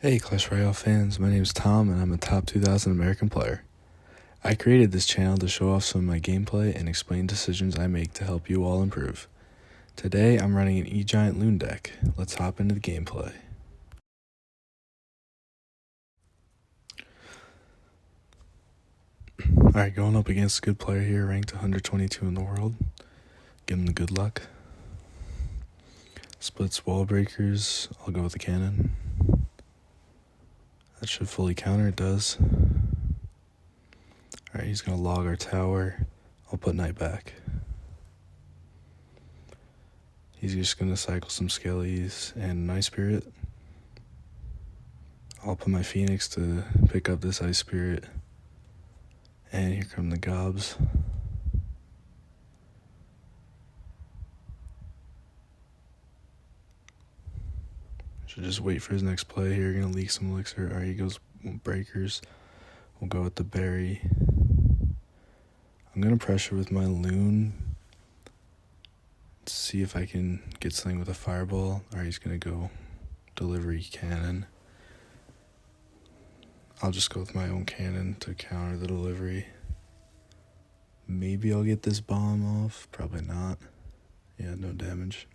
Hey Clash Royale fans, my name is Tom and I'm a top 2000 American player. I created this channel to show off some of my gameplay and explain decisions I make to help you all improve. Today I'm running an E-Giant Loon deck. Let's hop into the gameplay. Alright, going up against a good player here, ranked 122 in the world. Give him the good luck. Splits wall breakers, I'll go with the cannon. That should fully counter, it does. Alright, he's going to log our tower. I'll put knight back. He's just going to cycle some skellies and an ice spirit. I'll put my phoenix to pick up this ice spirit. And here come the gobs. Should just wait for his next play here. Gonna leak some elixir. Alright, he goes breakers. We'll go with the berry. I'm gonna pressure with my loon. See if I can get something with a fireball. Alright, he's gonna go delivery cannon. I'll just go with my own cannon to counter the delivery. Maybe I'll get this bomb off. Probably not. Yeah, no damage.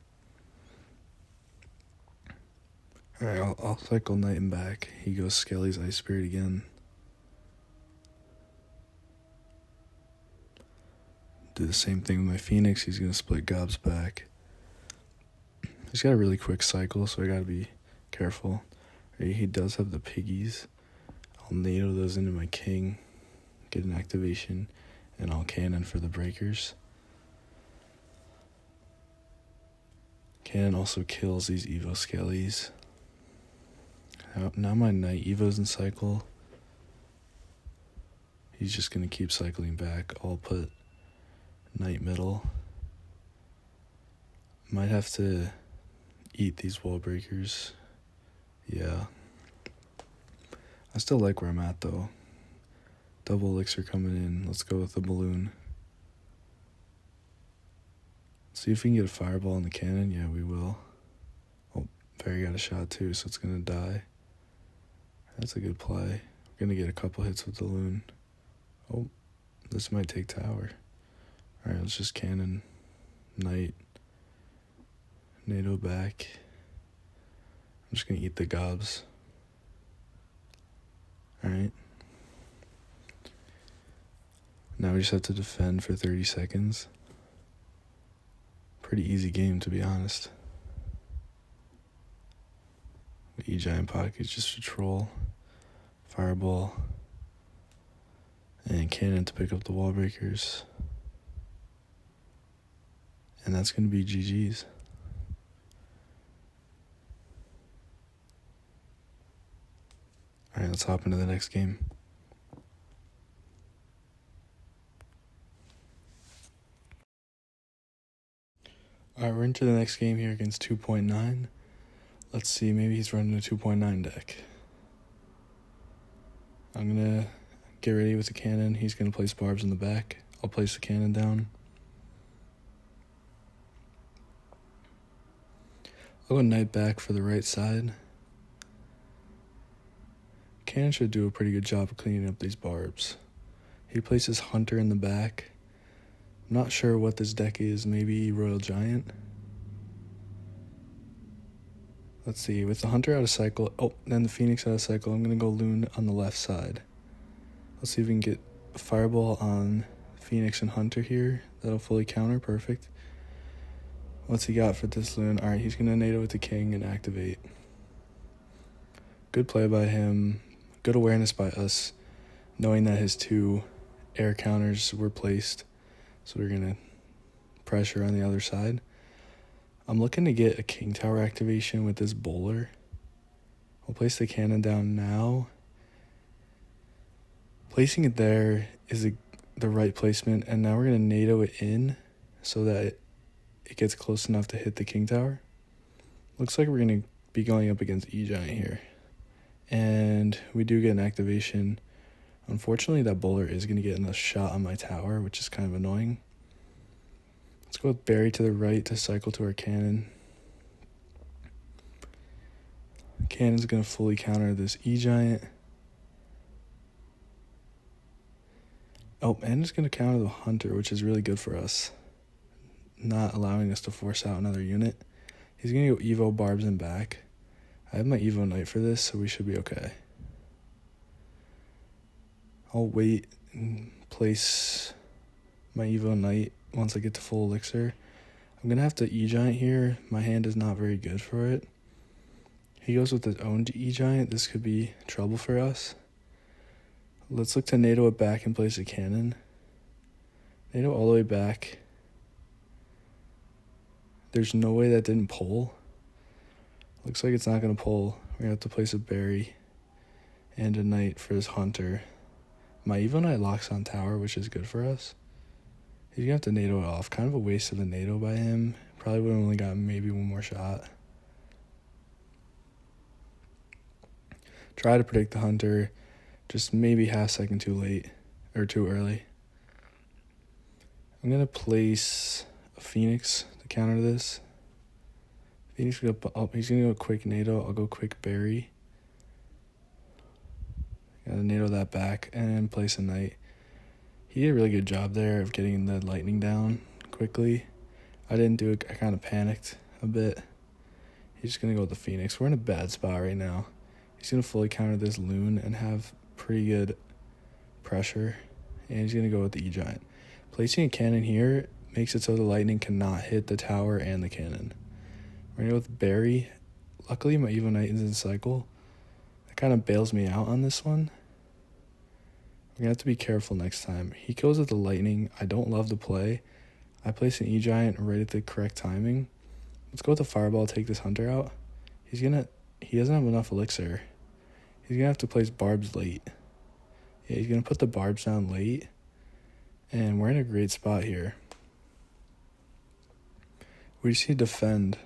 Alright, I'll cycle knight and back. He goes Skelly's ice spirit again. Do the same thing with my phoenix. He's gonna split gobs back. He's got a really quick cycle, so I gotta be careful. He does have the piggies. I'll NATO those into my king, get an activation, and I'll cannon for the breakers. Cannon also kills these Evo Skellies. Now my knight Evo's in cycle. He's just gonna keep cycling back. I'll put knight middle. Might have to eat these wall breakers. Yeah. I still like where I'm at though. Double elixir coming in. Let's go with the balloon. See if we can get a fireball in the cannon. Yeah, we will. Oh, Barry got a shot too, so it's gonna die. That's a good play. We're gonna get a couple hits with the loon. Oh, this might take tower. Alright, let's just cannon knight. NATO back. I'm just gonna eat the gobs. Alright. Now we just have to defend for 30 seconds. Pretty easy game, to be honest. The E-Giant Pocket is just a troll. Fireball. And cannon to pick up the wall breakers. And that's going to be GG's. Alright, let's hop into the next game. Alright, we're into the next game here against 2.9. Let's see, maybe he's running a 2.9 deck. I'm going to get ready with the cannon. He's going to place barbs in the back. I'll place the cannon down. I'll go knight back for the right side. Cannon should do a pretty good job of cleaning up these barbs. He places hunter in the back. I'm not sure what this deck is. Maybe Royal Giant. Let's see. With the hunter out of cycle, then the phoenix out of cycle, I'm going to go loon on the left side. Let's see if we can get a fireball on phoenix and hunter here. That'll fully counter. Perfect. What's he got for this loon? Alright, he's going to NATO with the king and activate. Good play by him. Good awareness by us, knowing that his two air counters were placed. So we're going to pressure on the other side. I'm looking to get a king tower activation with this bowler. I'll place the cannon down now. Placing it there is the right placement, and now we're going to NATO it in so that it gets close enough to hit the king tower. Looks like we're going to be going up against E-Giant here. And we do get an activation. Unfortunately, that bowler is going to get a shot on my tower, which is kind of annoying. Let's go with Barry to the right to cycle to our cannon. Cannon's going to fully counter this E-Giant. Oh, and it's going to counter the Hunter, which is really good for us, not allowing us to force out another unit. He's going to go Evo Barbs and back. I have my Evo Knight for this, so we should be okay. I'll wait and place my Evo Knight once I get to full elixir. I'm going to have to E-Giant here. My hand is not very good for it. He goes with his own E-Giant. This could be trouble for us. Let's look to NATO it back and place a cannon. NATO all the way back. There's no way that didn't pull. Looks like it's not going to pull. We're going to have to place a berry and a knight for his Hunter. My Evo Knight locks on tower, which is good for us. He's going to have to NATO it off. Kind of a waste of a NATO by him. Probably would have only gotten maybe one more shot. Try to predict the Hunter. Just maybe half second too late. Or too early. I'm going to place a Phoenix to counter this. Phoenix will go up. He's going to go quick NATO. I'll go quick berry. Got to NATO that back and place a knight. He did a really good job there of getting the lightning down quickly. I didn't do it. I kind of panicked a bit. He's just going to go with the Phoenix. We're in a bad spot right now. He's going to fully counter this Loon and have pretty good pressure. And he's going to go with the E-Giant. Placing a cannon here makes it so the lightning cannot hit the tower and the cannon. We're going to go with berry. Luckily, my Evo Knight is in cycle. That kind of bails me out on this one. We're going to have to be careful next time. He kills with the lightning. I don't love the play. I place an E-Giant right at the correct timing. Let's go with the fireball, take this Hunter out. He doesn't have enough elixir. He's going to have to place barbs late. Yeah, he's going to put the barbs down late. And we're in a great spot here. We just need to defend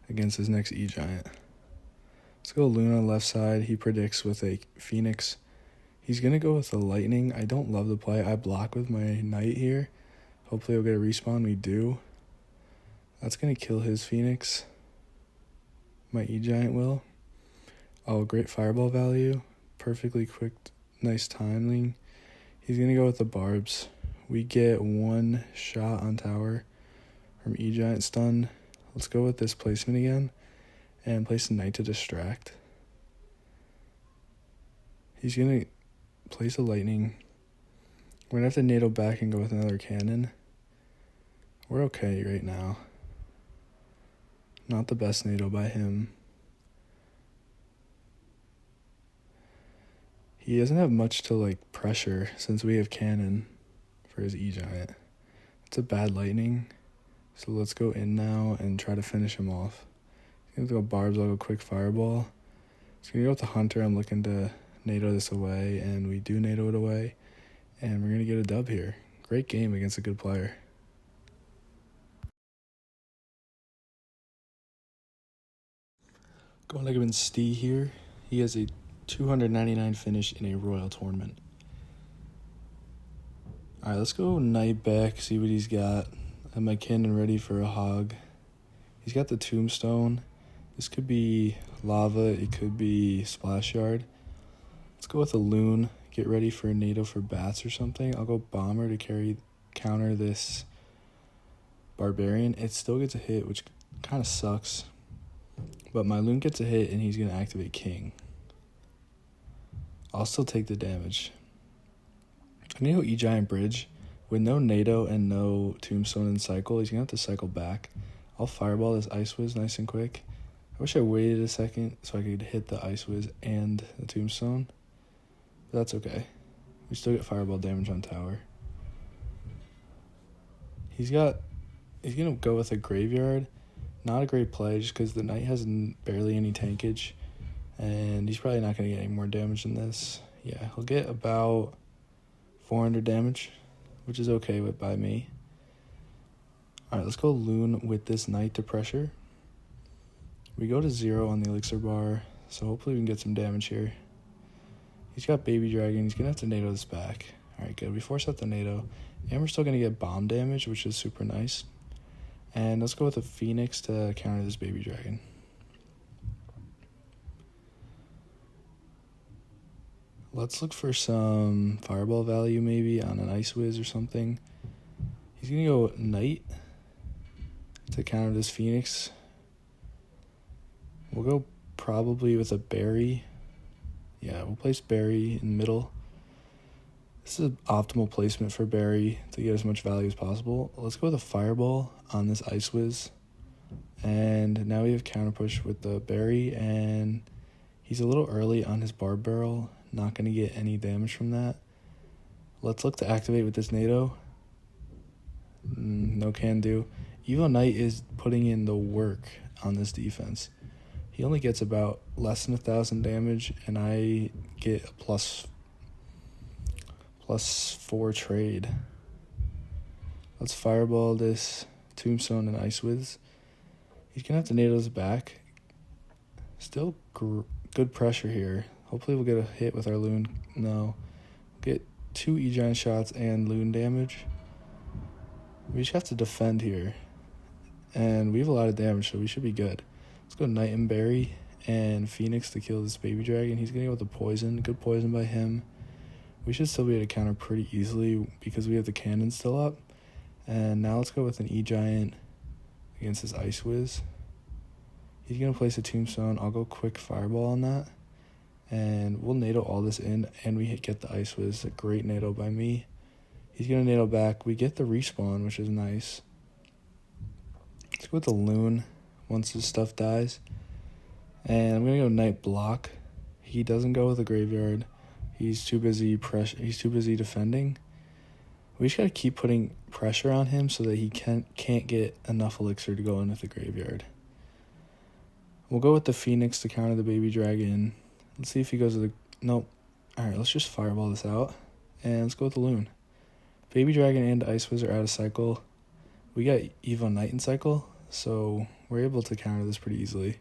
against his next E-Giant. Let's go Loon on the left side. He predicts with a Phoenix. He's going to go with the lightning. I don't love the play. I block with my knight here. Hopefully we'll get a respawn. We do. That's going to kill his Phoenix. My E-Giant will. Oh, great fireball value. Perfectly quick, nice timing. He's going to go with the barbs. We get one shot on tower from E-Giant stun. Let's go with this placement again and place a knight to distract. He's going to place a lightning. We're going to have to NATO back and go with another cannon. We're okay right now. Not the best NATO by him. He doesn't have much to pressure since we have cannon for his E-Giant. It's a bad lightning. So let's go in now and try to finish him off. He's going to go barbs. I'll go quick fireball. He's going to go with the Hunter. I'm looking to NATO this away, and we do NATO it away. And we're going to get a dub here. Great game against a good player. Going against Stee here. He has a 299 finish in a Royal tournament. Alright, let's go knight back, see what he's got. I have my cannon ready for a hog. He's got the tombstone. This could be lava, it could be splash yard. Let's go with a loon. Get ready for a NATO for bats or something. I'll go bomber to counter this barbarian. It still gets a hit, which kind of sucks. But my loon gets a hit and he's going to activate king. I'll still take the damage. I'm going to go E-Giant bridge. With no NATO and no tombstone in cycle, he's going to have to cycle back. I'll fireball this Ice Wiz nice and quick. I wish I waited a second so I could hit the Ice Wiz and the tombstone. But that's okay. We still get fireball damage on tower. He's going to go with a graveyard. Not a great play just because the knight has barely any tankage. And he's probably not going to get any more damage than this. Yeah, he'll get about 400 damage, which is okay by me. Alright, let's go loon with this knight to pressure. We go to 0 on the elixir bar, so hopefully we can get some damage here. He's got baby dragon. He's going to have to NATO this back. Alright, good. We force out the NATO. And we're still going to get bomb damage, which is super nice. And let's go with a Phoenix to counter this baby dragon. Let's look for some fireball value maybe on an Ice Whiz or something. He's going to go Knight to counter this Phoenix. We'll go probably with a Berry. Yeah, we'll place Berry in the middle. This is an optimal placement for Berry to get as much value as possible. Let's go with a Fireball on this Ice Whiz. And now we have counter push with the Berry, and he's a little early on his Barb Barrel. Not going to get any damage from that. Let's look to activate with this NATO. No can do. Evo Knight is putting in the work on this defense. He only gets about less than 1,000 damage, and I get a plus 4 trade. Let's Fireball this Tombstone and Ice Whiz. He's going to have to NATO this back. Still good pressure here. Hopefully we'll get a hit with our Loon. No. We'll get 2 E-Giant shots and Loon damage. We just have to defend here. And we have a lot of damage, so we should be good. Let's go Knight and Berry and Phoenix to kill this Baby Dragon. He's going to go with the poison. Good poison by him. We should still be able to counter pretty easily because we have the cannon still up. And now let's go with an E-Giant against this Ice Whiz. He's going to place a Tombstone. I'll go quick Fireball on that. And we'll NATO all this in, and we get the Ice Whiz. A great NATO by me. He's going to NATO back. We get the respawn, which is nice. Let's go with the Loon once his stuff dies. And I'm going to go Knight block. He doesn't go with the Graveyard. He's too busy defending. We just got to keep putting pressure on him so that he can't get enough elixir to go in with the Graveyard. We'll go with the Phoenix to counter the Baby Dragon. Let's see if he goes with the... Nope. Alright, let's just Fireball this out. And let's go with the Loon. Baby Dragon and Ice Whiz are out of cycle. We got Evo Knight in cycle, so we're able to counter this pretty easily.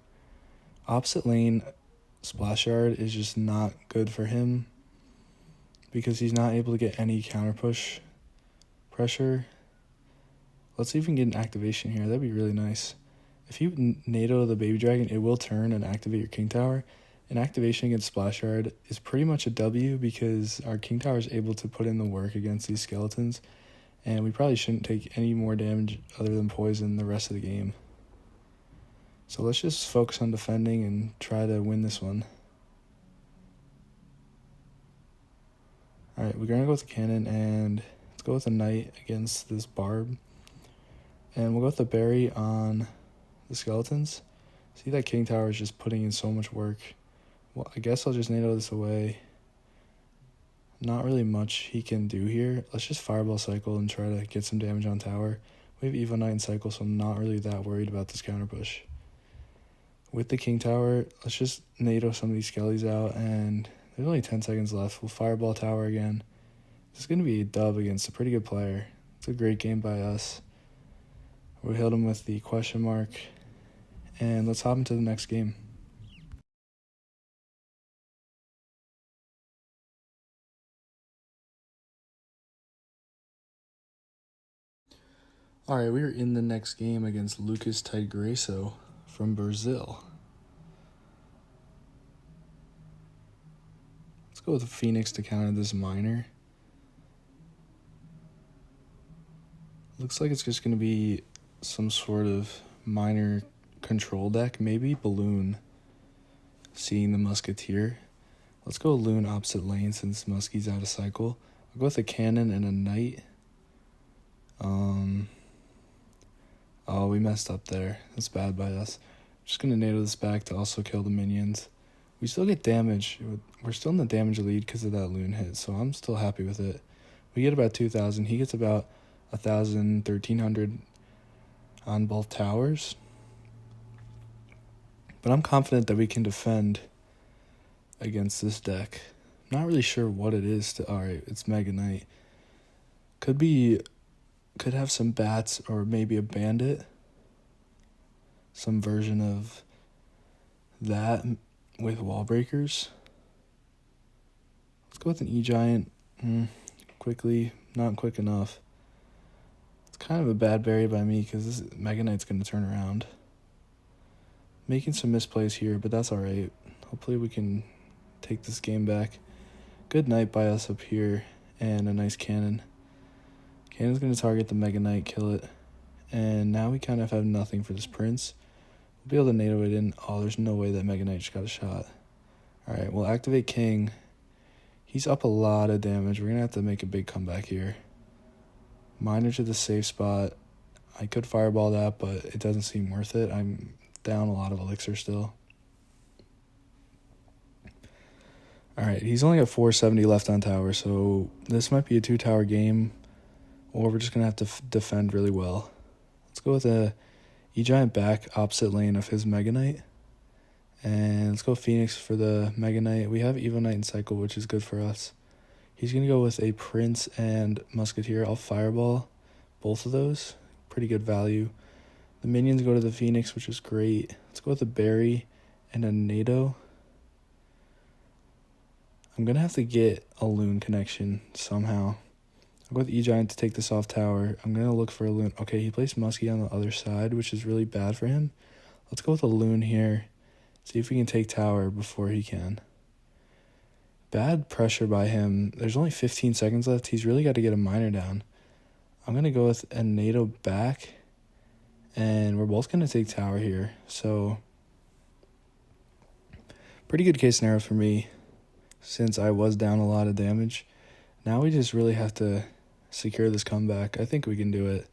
Opposite lane, Splash Yard is just not good for him because he's not able to get any counter push pressure. Let's see if we can get an activation here. That'd be really nice. If you NATO the Baby Dragon, it will turn and activate your King Tower. An activation against Splash Yard is pretty much a W because our King Tower is able to put in the work against these skeletons, and we probably shouldn't take any more damage other than poison the rest of the game. So let's just focus on defending and try to win this one. Alright, we're going to go with the cannon, and let's go with the Knight against this Barb. And we'll go with the Berry on the skeletons. See, that King Tower is just putting in so much work. Well, I guess I'll just NATO this away. Not really much he can do here. Let's just Fireball cycle and try to get some damage on tower. We have Evo Knight in cycle, so I'm not really that worried about this counter push. With the King Tower, let's just NATO some of these skellies out, and there's only 10 seconds left. We'll Fireball tower again. This is going to be a dub against a pretty good player. It's a great game by us. We held him with the question mark, and let's hop into the next game. Alright, we are in the next game against Lucas Tigreso from Brazil. Let's go with the Phoenix to counter this Miner. Looks like it's just going to be some sort of Miner control deck, maybe Balloon, seeing the Musketeer. Let's go Loon opposite lane since Muskie's out of cycle. I'll go with a Cannon and a Knight. Oh, we messed up there. That's bad by us. Just going to NATO this back to also kill the minions. We still get damage. We're still in the damage lead because of that Loon hit, so I'm still happy with it. We get about 2,000. He gets about 1,000, 1,300 on both towers. But I'm confident that we can defend against this deck. Not really sure what it is. Alright, it's Mega Knight. Could have some bats or maybe a bandit. Some version of that with wall breakers. Let's go with an E-Giant. Quickly, not quick enough. It's kind of a bad berry by me because this Mega Knight's going to turn around. Making some misplays here, but that's alright. Hopefully we can take this game back. Good knight by us up here, and a nice cannon. Cannon's going to target the Mega Knight, kill it. And now we kind of have nothing for this prince. We'll be able to NATO it in. Oh, there's no way that Mega Knight just got a shot. Alright, we'll activate King. He's up a lot of damage. We're going to have to make a big comeback here. Miner to the safe spot. I could fireball that, but it doesn't seem worth it. I'm down a lot of elixir still. Alright, he's only got 470 left on tower, so this might be a 2-tower game, or we're just going to have to defend really well. Let's go with a E-Giant back opposite lane of his Mega Knight. And let's go Phoenix for the Mega Knight. We have Evo Knight and Cycle, which is good for us. He's going to go with a Prince and Musketeer. I'll fireball both of those. Pretty good value. The minions go to the Phoenix, which is great. Let's go with a Berry and a NATO. I'm going to have to get a Loon connection somehow. I'll go with E-Giant to take this off tower. I'm going to look for a Loon. Okay, he placed Muskie on the other side, which is really bad for him. Let's go with a Loon here. See if we can take tower before he can. Bad pressure by him. There's only 15 seconds left. He's really got to get a miner down. I'm going to go with a NATO back. And we're both going to take tower here. So, pretty good case scenario for me, since I was down a lot of damage. Now we just really have to secure this comeback. I think we can do it.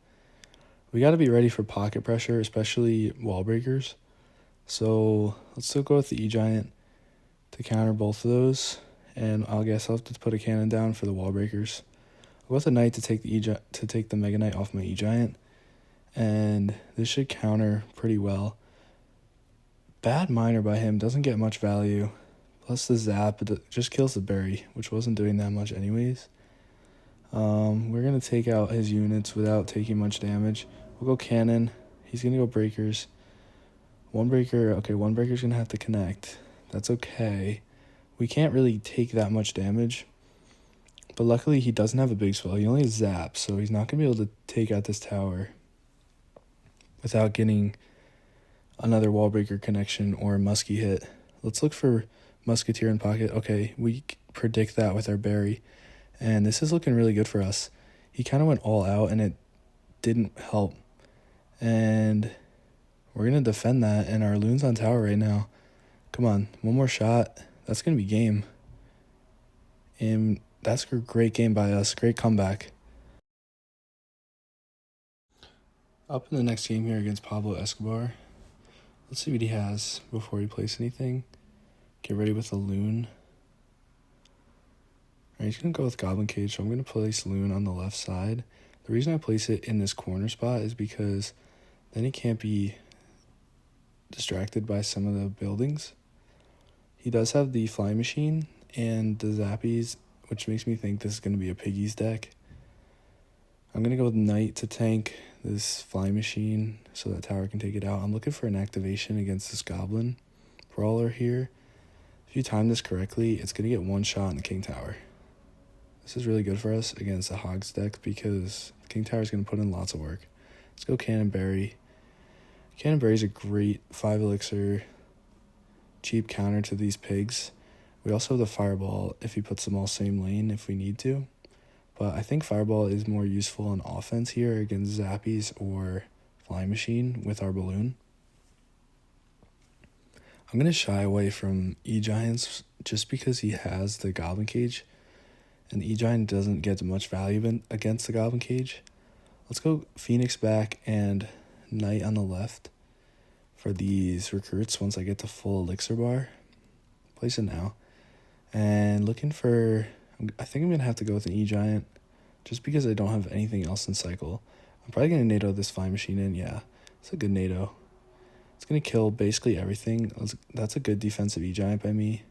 We got to be ready for pocket pressure, especially wall breakers. So let's still go with the E-Giant to counter both of those. And I guess I'll have to put a cannon down for the wall breakers. I'll go with the Knight to take the Mega Knight off my E-Giant. And this should counter pretty well. Bad miner by him, doesn't get much value. Plus the zap, it just kills the Berry, which wasn't doing that much anyways. We're going to take out his units without taking much damage. We'll go cannon. He's going to go breakers. One breaker's going to have to connect. That's okay. We can't really take that much damage. But luckily he doesn't have a big spell. He only has zap, so he's not going to be able to take out this tower without getting another wall breaker connection or a muskie hit. Let's look for Musketeer in pocket. Okay, we predict that with our Berry. And this is looking really good for us. He kind of went all out and it didn't help. And we're going to defend that. And our Loon's on tower right now. Come on, one more shot. That's going to be game. And that's a great game by us. Great comeback. Up in the next game here against Pablo Escobar. Let's see what he has before we place anything. Get ready with a Loon. Alright, he's going to go with Goblin Cage, so I'm going to place Loon on the left side. The reason I place it in this corner spot is because then he can't be distracted by some of the buildings. He does have the Fly Machine and the Zappies, which makes me think this is going to be a Piggies deck. I'm going to go with Knight to tank this Fly Machine so that tower can take it out. I'm looking for an activation against this Goblin Brawler here. If you time this correctly, it's going to get one shot in the King Tower. This is really good for us against the Hogs deck because the King Tower is going to put in lots of work. Let's go Cannonberry. Cannonberry is a great 5 elixir, cheap counter to these pigs. We also have the Fireball if he puts them all same lane if we need to. But I think Fireball is more useful on offense here against Zappies or Fly Machine with our Balloon. I'm going to shy away from E-Giants just because he has the Goblin Cage. And the E-Giant doesn't get much value against the Goblin Cage. Let's go Phoenix back and Knight on the left for these recruits once I get to full elixir bar. Place it now. And looking for... I think I'm going to have to go with an E-Giant just because I don't have anything else in cycle. I'm probably going to NATO this Fly Machine in. Yeah, it's a good NATO. It's going to kill basically everything. That's a good defensive E-Giant by me.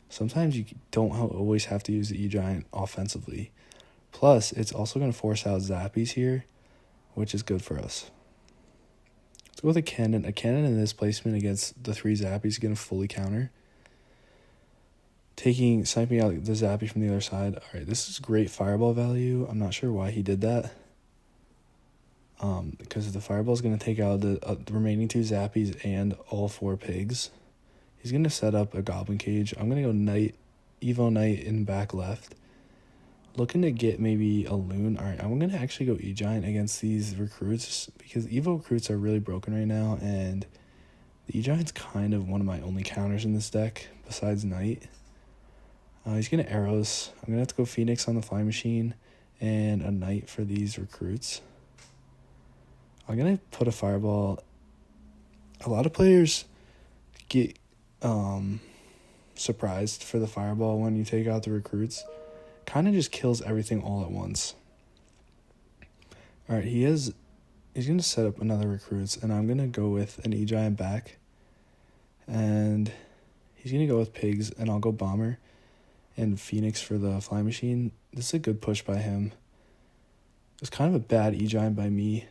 Sometimes you don't always have to use the E-Giant offensively. Plus, it's also going to force out Zappies here, which is good for us. Let's go with a cannon. A cannon in this placement against the 3 Zappies is going to fully counter. Sniping out the Zappy from the other side. Alright, this is great fireball value. I'm not sure why he did that. Because the fireball is going to take out the remaining 2 Zappies and all 4 pigs. He's going to set up a Goblin Cage. I'm going to go Knight Evo Knight in back left. Looking to get maybe a Loon. All right, I'm going to actually go E-Giant against these recruits because Evo recruits are really broken right now, and the E-Giant's kind of one of my only counters in this deck besides Knight. He's going to Arrows. I'm going to have to go Phoenix on the Flying Machine and a Knight for these recruits. I'm going to put a Fireball. A lot of players get surprised for the Fireball when you take out the recruits. Kind of just kills everything all at once. All right, he's going to set up another recruits, and I'm going to go with an E-Giant back. And he's going to go with Pigs, and I'll go Bomber and Phoenix for the Flying Machine. This is a good push by him. It was kind of a bad E-Giant by me.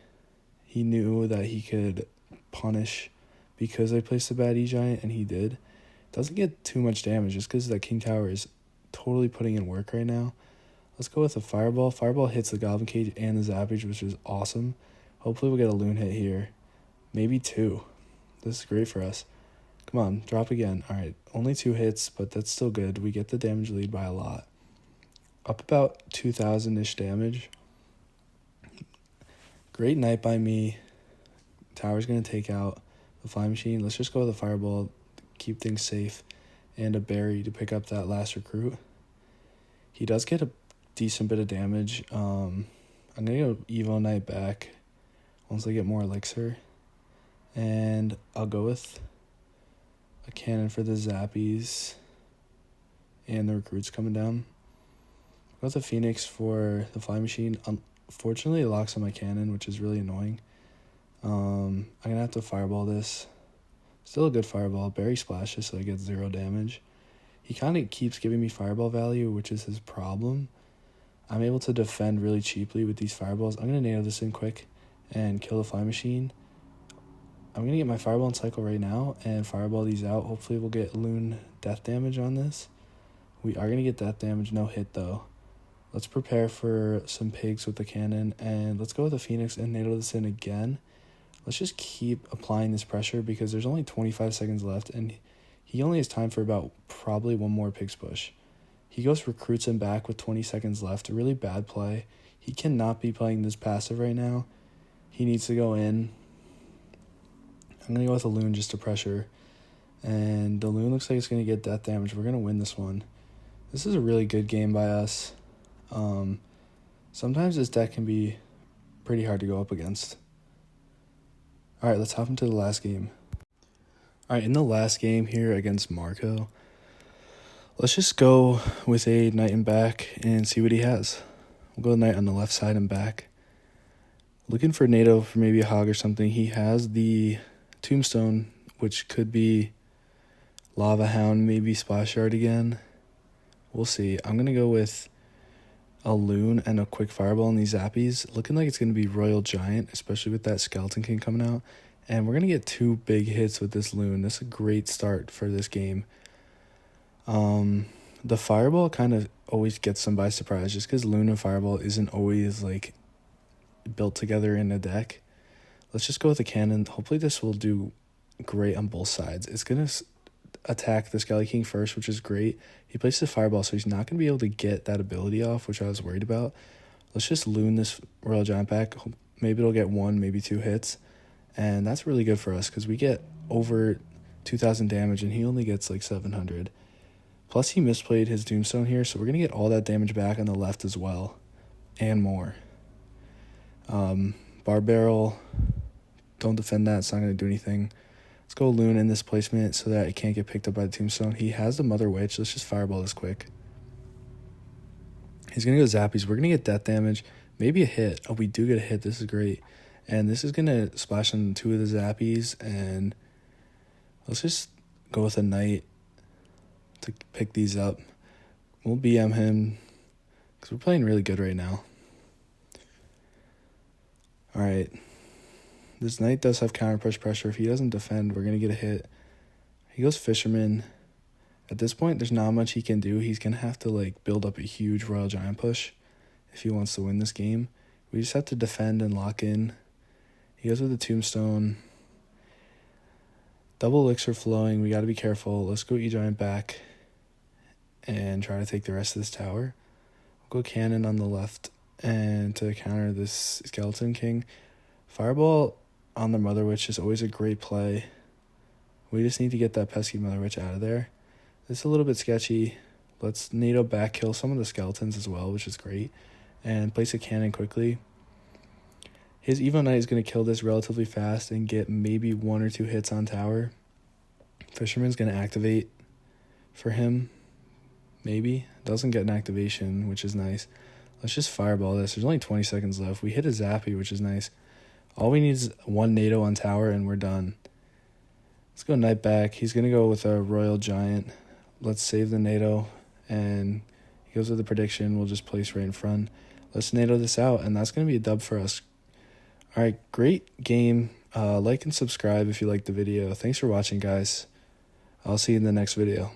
He knew that he could punish because I placed a bad E-Giant, and he did. Doesn't get too much damage just because that King Tower is totally putting in work right now. Let's go with a Fireball. Fireball hits the Goblin Cage and the Zappage, which is awesome. Hopefully we'll get a Loon hit here. Maybe 2. This is great for us. Come on, drop again. All right, only 2 hits, but that's still good. We get the damage lead by a lot. Up about 2,000-ish damage. Great Knight by me. Tower's going to take out the Flying Machine. Let's just go with a Fireball, keep things safe, and a Berry to pick up that last recruit. He does get a decent bit of damage. I'm going to go Evo Knight back once I get more Elixir. And I'll go with a cannon for the Zappies and the recruits coming down. I'll go with a Phoenix for the Flying Machine. Unfortunately, it locks on my cannon, which is really annoying. I'm going to have to Fireball this. Still a good Fireball. Berry splashes, so I get 0 damage. He kind of keeps giving me Fireball value, which is his problem. I'm able to defend really cheaply with these Fireballs. I'm going to nail this in quick and kill the Flying Machine. I'm going to get my Fireball and cycle right now and Fireball these out. Hopefully we'll get Loon death damage on this. We are going to get death damage, no hit though. Let's prepare for some Pigs with the cannon, and let's go with the Phoenix and nail this in again. Let's just keep applying this pressure because there's only 25 seconds left, and he only has time for about probably one more Pigs push. He goes recruits him back with 20 seconds left. A really bad play. He cannot be playing this passive right now. He needs to go in. I'm going to go with a Loon just to pressure. And the Loon looks like it's going to get death damage. We're going to win this one. This is a really good game by us. Sometimes this deck can be pretty hard to go up against. All right, let's hop into the last game. All right, in the last game here against Marco, let's just go with a Knight and back and see what he has. We'll go Knight on the left side and back. Looking for NATO for maybe a Hog or something. He has the Tombstone, which could be Lava Hound, maybe Splash Yard again. We'll see. I'm going to go with a Loon and a quick Fireball in these Zappies. Looking like it's going to be Royal Giant, especially with that Skeleton King coming out. And we're going to get 2 big hits with this Loon. This is a great start for this game. The Fireball kind of always gets them by surprise just because Loon and Fireball isn't always like built together in a deck. Let's just go with the cannon. Hopefully this will do great on both sides. It's going to attack the Skelly King first, which is great. He places a Fireball, so he's not going to be able to get that ability off, which I was worried about. Let's just Loon this Royal Giant back. Maybe it'll get 1, maybe 2 hits. And that's really good for us because we get over 2,000 damage and he only gets like 700. Plus he misplayed his Doomstone here, so we're going to get all that damage back on the left as well. And more. Bar Barrel, don't defend that. It's not going to do anything. Let's go Loon in this placement so that it can't get picked up by the Tombstone. He has the Mother Witch. Let's just Fireball this quick. He's going to go Zappies. We're going to get death damage. Maybe a hit. Oh, we do get a hit. This is great. And this is going to splash on 2 of the Zappies. And let's just go with a Knight to pick these up. We'll BM him because we're playing really good right now. All right. This Knight does have counter push pressure. If he doesn't defend, we're going to get a hit. He goes Fisherman. At this point, there's not much he can do. He's going to have to like build up a huge Royal Giant push if he wants to win this game. We just have to defend and lock in. He goes with the Tombstone. Double Elixir flowing. We got to be careful. Let's go E-Giant back. and try to take the rest of this tower. We'll go cannon on the left, and to counter this Skeleton King, Fireball on the Mother Witch is always a great play. We just need to get that pesky Mother Witch out of there. This is a little bit sketchy. Let's NATO back kill some of the skeletons as well, which is great, and place a cannon quickly. His Evo Knight is going to kill this relatively fast and get maybe 1 or 2 hits on tower. Fisherman's going to activate for him. Maybe. Doesn't get an activation, which is nice. Let's just fireball this. There's only 20 seconds left. We hit a Zappy, which is nice. All we need is 1 NATO on tower, and we're done. Let's go Knight back. He's going to go with a Royal Giant. Let's save the NATO, and he goes with the prediction. We'll just place right in front. Let's NATO this out, and that's going to be a dub for us. All right, great game. Like and subscribe if you liked the video. Thanks for watching, guys. I'll see you in the next video.